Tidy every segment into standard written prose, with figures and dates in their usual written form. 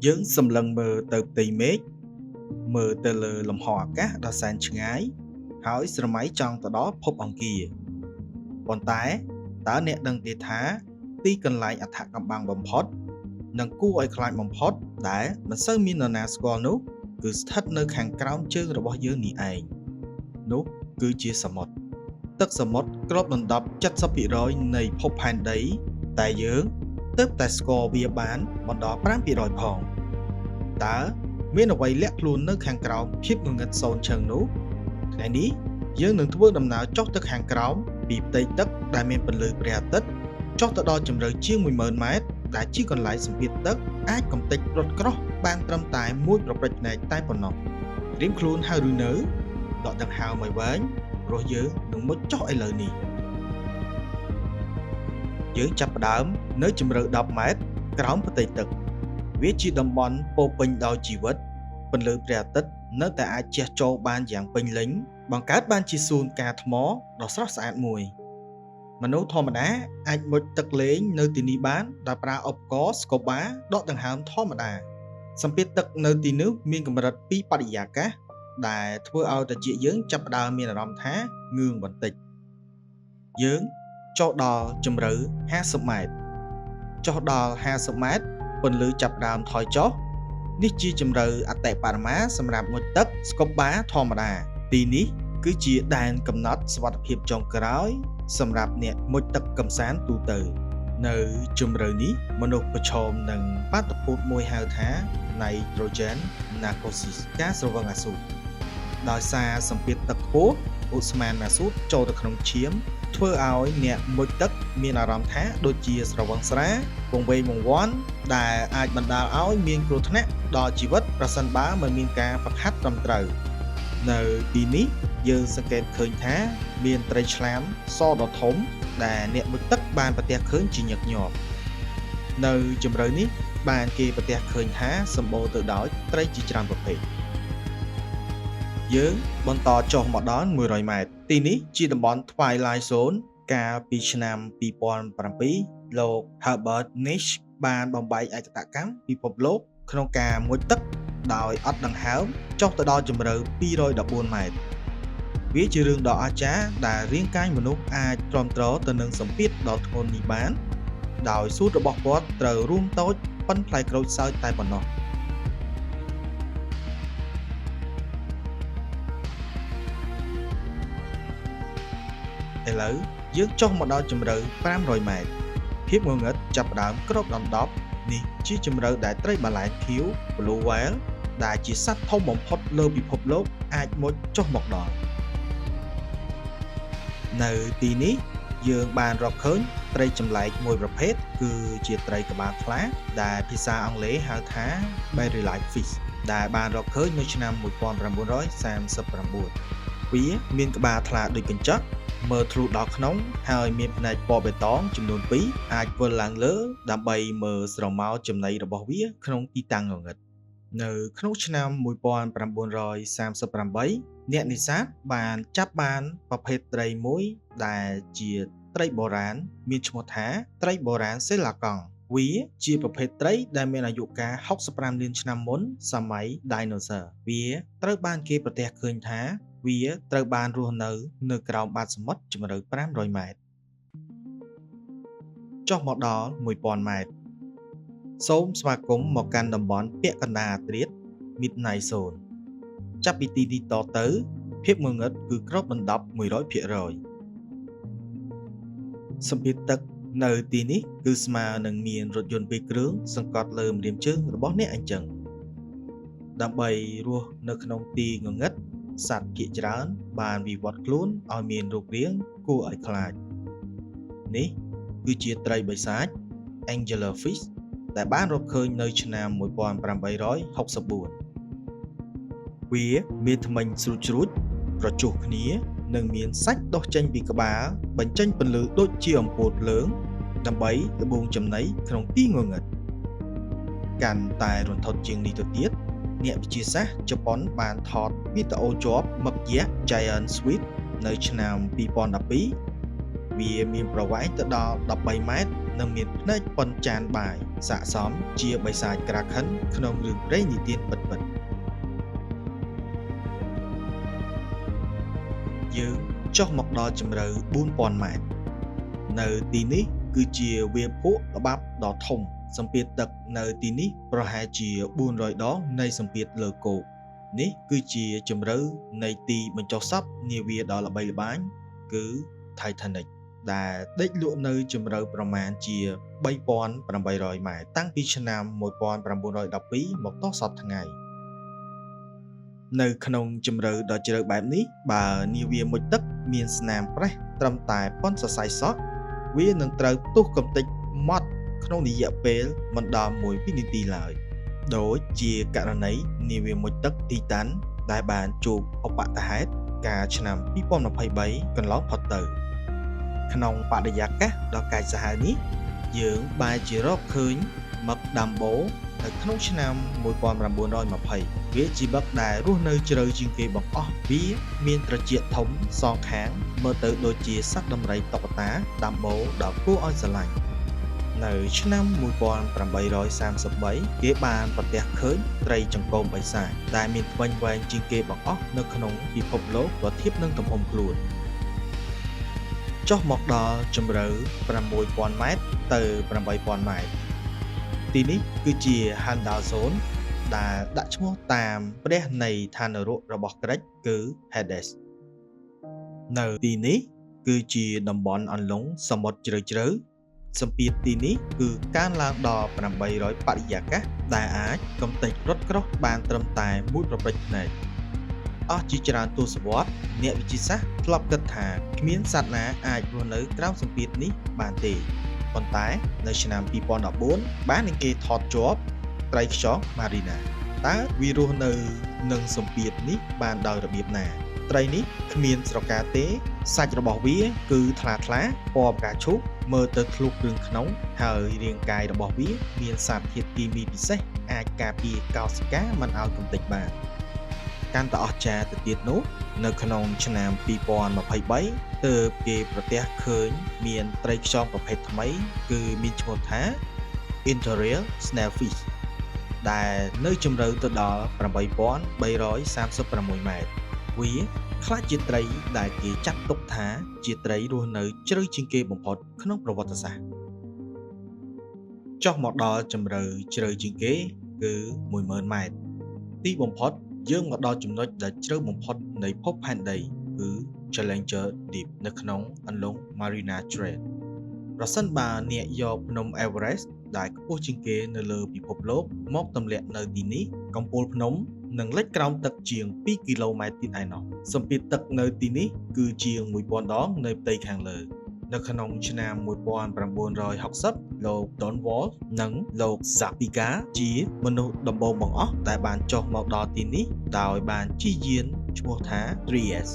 យើងសម្លឹងមើលទៅផ្ទៃមេឃមើលទៅលើលំហអាកាសដ៏សែនឆ្ងាយហើយស្រមៃចង់ទៅដល់ភពអង្គារប៉ុន្តែតើអ្នកដឹងទេថាទីកន្លែងអថកំបាំងបំផុតនិងគួរឲ្យខ្លាចបំផុតដែលមិនសូវមាននរណាស្គាល់នោះគឺស្ថិតនៅខាងក្រោមជើងរបស់យើងនេះឯងនោះគឺជាសមុទ្រទឹកសមុទ្រគ្របដណ្ដប់ 70% នៃភពផែនដីតែយើងទើបតែស្គាល់វាបានបណ្ដោះ 5% ផងតើមានអ្វីលាក់ខ្លួននៅខាងក្រោមភាពងងឹតសូនឈឹងនោះថ្ងៃនេះយើងនឹងធ្វើដំណើរចុះទៅខាងក្រោមពីផ្ទៃទឹកដែលមានពន្លឺព្រះអាទិត្យចុះទៅដល់ជម្រៅជាង 10000 ម៉ែត្រដែលជាកន្លែងសម្ពាធទឹកអាចកំទេចរត់ក្រោះបានត្រឹមតែមួយប្រពេចភ្នែកតែប៉ុណ្ណោះត្រៀមខ្លួនហើយឬនៅដកដង្ហើមឲ្យវែងព្រោះយើងនឹងមុជចុះឥឡូវនេះយើងចាប់ផ្ដើមនៅជម្រៅ10 ម៉ែត្រក្រោមផ្ទៃទឹកវាជាតំបន់ពោពេញដោយជីវិតពន្លឺព្រះអាទិត្យនៅតែអាចជះចូលបានយ៉ាងពេញលេញបង្កើតបានជាសួនការថ្មដ៏ស្រស់ស្អាតមួយមនុស្សធម្មតាអាចមុជទឹកលេងនៅទីនេះបានដោយប្រើឧបករណ៍ស្កូបាដកដង្ហើមធម្មតាសម្ពាធទឹកនៅទីនេះមានកម្រិតពីបរិយាកាសដែលធ្វើឲ្យត្រចៀកយើងចាប់ផ្ដើមមានអារម្មណ៍ថាងឿងបន្តិចយើងចូលដល់ជម្រៅ50 ម៉ែត្រចុះដល់50 ម៉ែត្រពន្លឺចាប់ផ្ដើមថយចុះនេះជាជម្រៅអតិបរមាសម្រាប់មុជទឹកស្កូបាធម្មតាទីនេះគឺជាដែនកំណត់សុវត្ថិភាពចុងក្រោយសម្រាប់អ្នកមុជទឹកកម្សាន្តទូទៅនៅជម្រៅនេះមនុស្សប្រឈមនឹងបាតុភូតមួយហៅថា Nitrogen Narcosis ការស្រវឹងអាស៊ូតដោយសារសម្ពាធទឹកខ្ពស់ឧស្ម័នអាស៊ូតចូលទៅក្នុងឈាមធ្វើឲ្យអ្នកមុជទឹកមានអារម្មណ៍ថាដូចជាស្រវឹងស្រាវង្វេងវង្វាន់ដែលអាចបណ្ដាលឲ្យមានគ្រោះថ្នាក់ដល់ជីវិតប្រសិនបើមិនមានការហ្វឹកហាត់ត្រឹមត្រូវនៅទីនេះយើងសង្កេតឃើញថាមានត្រីឆ្លាមសដ៏ធំដែលអ្នកមុជទឹកបានប្រទះឃើញជាញឹកញាប់នៅជម្រៅនេះបានគេប្រទះឃើញថាសម្បូរទៅដោយត្រីជាច្រើនប្រភេទយើងបន្តចុះមកដល់100 ម៉ែត្រទីនេះជាតំបន់ Twilight Zone កាលពីឆ្នាំ 2007 លោក Herbert Nish បានបំបែកឯកតកម្មពិភពលោកក្នុងការមុជទឹកដោយអត់ដង្ហើមចុះទៅដល់ជម្រៅ 214 ម៉ែត្រវាជារឿងដ៏អស្ចារ្យដែលរាងកាយមនុស្សអាចទ្រាំទ្រទៅនឹងសម្ពាធដ៏ធ្ងន់នេះបានដោយសួតរបស់គាត់ត្រូវរួមតូចប៉ុនផ្លែក្រូចសើចតែប៉ុណ្ណោះឥឡូវយើងចុះមកដល់ជម្រៅ 500 ម៉ែត្រភាពងងឹតចាប់ផ្ដើមគ្របដណ្ដប់នេះជាជម្រៅដែលត្រីបាឡែនខៀវ Blue Whale ដែលជាសត្វធំបំផុតលើពិភពលោកអាចមុជចុះមកដល់នៅទីនេះយើងបានរកឃើញត្រីចម្លែកមួយប្រភេទគឺជាត្រីក្បាលខ្លាដែលភាសាអង់គ្លេសហៅថា Barrelite Fish ដែលបានរកឃើញនៅឆ្នាំ 1939 វាមានក្បាលថ្លាដូចកញ្ចក់មើលធ្លុះដល់ក្នុងហើយមានផ្នែកពណ៌បៃតងចំនួន2អាចវិលឡើងលើដើម្បីមើលស្រមោលចំណីរបស់វាក្នុងទីតាំងងងឹតនៅក្នុងឆ្នាំ 1938 អ្នកនេសាទបានចាប់បានប្រភេទត្រីមួយដែលជាត្រីបុរាណមានឈ្មោះថាត្រីបុរាណសេឡាកង់វាជាប្រភេទត្រីដែលមានអាយុកាល65លានឆ្នាំមុនសម័យ Dinosaur វាត្រូវបានគេប្រទះឃើញថាវាត្រូវបានរស់នៅក្រោមបាតសមុទ្រជម្រៅ 500 ម៉ែត្រចុះមកដល់ 1000 ម៉ែត្រសូមស្វាគមន៍មកកាន់តំបន់ពាក់កណ្ដាលអាធ្រាត្រ Midnight Zone ចាប់ពីទីនេះតទៅភាពងងឹតគឺគ្របដណ្ដប់ 100% សម្ពាធទឹកនៅទីនេះគឺស្មើនឹងមានរថយន្ត2គ្រឿងសង្កត់លើម្រាមជើងរបស់អ្នកអញ្ចឹងដើម្បីរស់នៅក្នុងទីងងឹតសត្វភាគច្រើនបានវិវត្តខ្លួនឲ្យមានរូបរាងគួរឲ្យខ្លាចនេះគឺជាត្រីបិសាច Anglerfish ដែលបានរកឃើញនៅឆ្នាំ 1864 វាមានធ្មេញស្រួចប្រចុះគ្នានិងមានសាច់ដុះចេញពីក្បាលបញ្ចេញពន្លឺដូចជាអំពូលភ្លើងដើម្បីល្បួងចំណីក្នុងទីងងឹតកាន់តែរន្ធត់ជាងនេះទៅទៀតអ្នកវិទ្យាសាស្ត្រជប៉ុនបានថតវីដេអូជាប់មឹកយក្ស Giant Squid នៅឆ្នាំ 2012 វាមានប្រវែងទៅដល់ 13 ម៉ែត្រនិងមានភ្នែកប៉ុនចានបាយ ស័ក្តិសមជាបិសាចក្រាខិនក្នុងរឿងព្រេងនិទានពិតៗយើងចុះមកដល់ជម្រៅ 4000 ម៉ែត្រនៅទីនេះគឺជាវាលភក់ល្បាប់ដ៏ធំសម្ពាធទឹកនៅទីនេះប្រហែលជា400ដងនៃសម្ពាធលើគោកនេះគឺជាជម្រៅនៃទីបញ្ចុះសពនាវាដ៏ល្បីល្បាញគឺ Titanic ដែលដេកលក់នៅជម្រៅប្រមាណជា3800 ម៉ែត្រតាំងពីឆ្នាំ1912មកទល់សព្វថ្ងៃនៅក្នុងជម្រៅដ៏ជ្រៅបែបនេះបើនាវាមុជទឹកមានស្នាមប្រេះត្រឹមតែប៉ុនសរសៃសក់វានឹងត្រូវទុះកំទេចម៉ត់ក្នុងរយៈពេលមិនដល់1 វិនាទីឡើយដូចជាករណីនាវាមុជទឹកទីតាន់ដែលបានជួបឧបទ្ទហេតុកាលឆ្នាំ2023កន្លងផុតទៅក្នុងបរិយាកាសដ៏កាចសាហាវនេះយើងបែរជារកឃើញមឹកដាំបូនៅក្នុងឆ្នាំ1920វាជាមឹកដែលរស់នៅជ្រៅជាងគេបង្អស់វាមានត្រចៀកធំសងខាងមើលទៅដូចជាសត្វដំរីតុក្កតាដាំបូដ៏គួរឲ្យស្រឡាញ់នៅឆ្នាំ1833គេបានប្រទះឃើញត្រីចង្កូមបិសាចដែលមានធ្មេញវែងជាងគេបង្អស់នៅក្នុងពិភពលោកបើធៀបនឹងទំហំខ្លួនចុះមកដល់ជម្រៅ 6000 ម៉ែត្រទៅ 8000 ម៉ែត្រទីនេះគឺជា Handal Zone ដែលដាក់ឈ្មោះតាមព្រះនៃឋាននរករបស់ក្រិចគឺ Hades នៅទីនេះគឺជាតំបន់អន្លង់សមុទ្រជ្រៅៗសម្ពាធទីនេះគឺកើនឡើងដល់800បរិយាកាសដែលអាចកំទេចរត់ក្រោះបានត្រឹមតែមួយប្រពេចភ្នែកអស់ជាច្រើនទសវត្សរ៍អ្នកវិទ្យាសាស្ត្រធ្លាប់គិតថាគ្មានសត្វណាអាចរស់នៅក្រោមសម្ពាធនេះបានទេប៉ុន្តែនៅឆ្នាំ2014បាននឹងគេថតជាប់ត្រីខ្យង Marina តើវារស់នៅនឹងសម្ពាធនេះបានដោយរបៀបណាត្រីនេះគ្មានស្រកាទេសាច់របស់វាគឺថ្លាថ្លាពណ៌ផ្កាឈូកមើលទៅធ្លុះគ្រឿងក្នុងហើយរាងកាយរបស់វាមានសារធាតុគីមីពិសេសអាចការពារកោសិកាមិនឲ្យកំទេចបានកាន់តែអស្ចារ្យទៅទៀតនោះនៅក្នុងឆ្នាំ2023ទើបគេប្រទះឃើញមានត្រីខ្យងប្រភេទថ្មីគឺមានឈ្មោះថា Imperial Snailfish ដែលនៅជម្រៅទៅដល់8336 ម៉ែត្រវាខ្លះជាត្រីដែលគេចាត់ទុកថាជាត្រីរស់នៅជ្រៅជាងគេបំផុតក្នុងប្រវត្តិសាស្ត្រចុះមកដល់ជម្រៅជ្រៅជាងគេគឺ10000 ម៉ែត្រទីបំផុតយើងមកដល់ចំណុចដែលជ្រៅបំផុតនៃភពផែនដីគឺ Challenger Deep នៅក្នុងអន្លង់ Mariana Trench ប្រសិនបើអ្នកយកភ្នំ Everest ដែលខ្ពស់ជាងគេនៅលើពិភពលោកមកទម្លាក់នៅទីនេះកំពូលភ្នំនឹងលិចក្រោមទឹកជាង2គីឡូម៉ែត្រទៀតឯណោះសម្ពាធទឹកនៅទីនេះគឺជាង1000ដងនៅផ្ទៃខាងលើនៅក្នុងឆ្នាំ1960លោក Don Wall និងលោក Zapika ជាមនុស្សដំបូងបង្អស់ដែលបានចុះមកដល់ទីនេះដោយបានជិះយានឈ្មោះថា 3S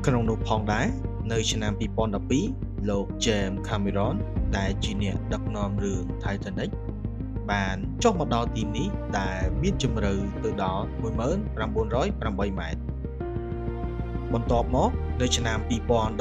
ក្នុងនោះផងដែរនៅឆ្នាំ2012លោក James Cameron ដែលជាអ្នកដឹកនាំរឿង Titanic បានចុះមកដល់ទីនេះដែលមានជម្រៅទៅដល់1908 ម៉ែត្របន្ទាប់មកនៅឆ្នាំ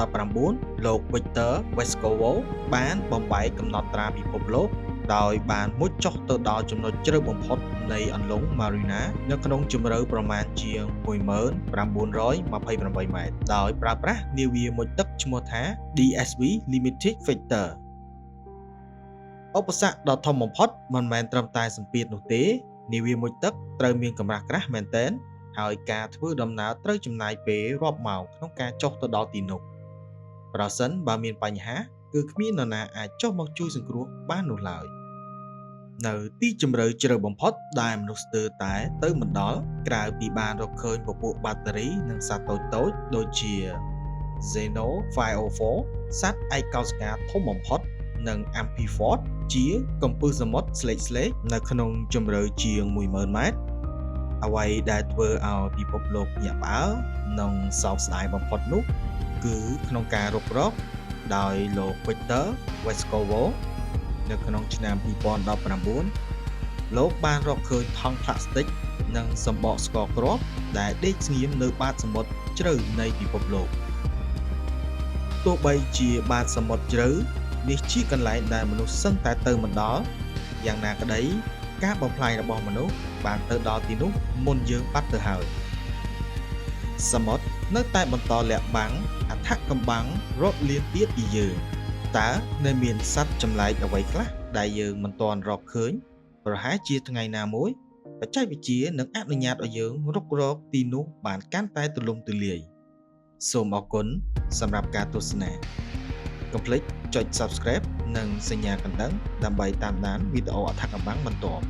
2019លោក Victor Vescovo បានបំបែកកំណត់ត្រាពិភពលោកដោយបានមុជចុះទៅដល់ចំណុចជ្រៅបំផុតនៃអន្លង់ Mariana នៅក្នុងជម្រៅប្រមាណជាង1928 ម៉ែត្រដោយប្រើប្រាស់នាវាមុជទឹកឈ្មោះថា DSV Limited Victor ឧបសគ្គដ៏ធំបំផុតមិនមែនត្រឹមតែសម្ពាធនោះទេនាវាមុជទឹកត្រូវមានកម្រាស់ក្រាស់មែនទែនហើយការធ្វើដំណើរត្រូវចំណាយពេលរាប់ម៉ោងក្នុងការចុះទៅដល់ទីនោះប្រសិនបើមានបញ្ហាគឺគ្មាននរណាអាចចុះមកជួយសង្គ្រោះបាននោះឡើយនៅទីជម្រៅជ្រៅបំផុតដែលមនុស្សស្ទើរតែទៅមិនដល់ក្រៅពីបានរកឃើញពពួកបាក់តេរីនិងសត្វតូចៗដូចជា Xeno 504 សត្វឯកោសិកាធំបំផុតនិង Amphiphod ជាកំពឹសសមុទ្រស្លេកៗនៅក្នុងជម្រៅជាង10000 ម៉ែត្រអ្វីដែលធ្វើឲ្យពិភពលោកញាក់ផ្អើលនិងសោកស្ដាយបំផុតនោះគឺក្នុងការរុករកដោយលោក Victor Vescovo នៅក្នុងឆ្នាំ2019លោកបានរកឃើញថង់ផ្លាស្ទិកនិងសម្បកស្ករគ្រាប់ដែលដេកស្ងៀមនៅបាតសមុទ្រជ្រៅនៃពិភពលោកទោះបីជាបាតសមុទ្រជ្រៅនេះជាកន្លែងដែលមនុស្សសឹងតែទៅមិនដល់ យ៉ាងណាក្តីការបំផ្លាញរបស់មនុស្សបានទៅដល់ទីនោះមុនយើងបាត់ទៅហើយសមុទ្រនៅតែបន្តលាក់បាំងអថកម្បាំងរាប់លានទៀតពីយើងតើនៅមានសត្វចម្លែកអ្វីខ្លះដែលយើងមិនទាន់រកឃើញប្រហែលជាថ្ងៃណាមួយបច្ចេកវិទ្យានឹងអនុញ្ញាតឲ្យយើងរុករកទីនោះបានកាន់តែទូលំទូលាយសូមអរគុណសម្រាប់ការទស្សនាកុំភ្លេចចុច Subscribe និងសញ្ញាកណ្ដឹងដើម្បីតាមដានវីដេអូអត្ថកម្បាំងបន្ទាប់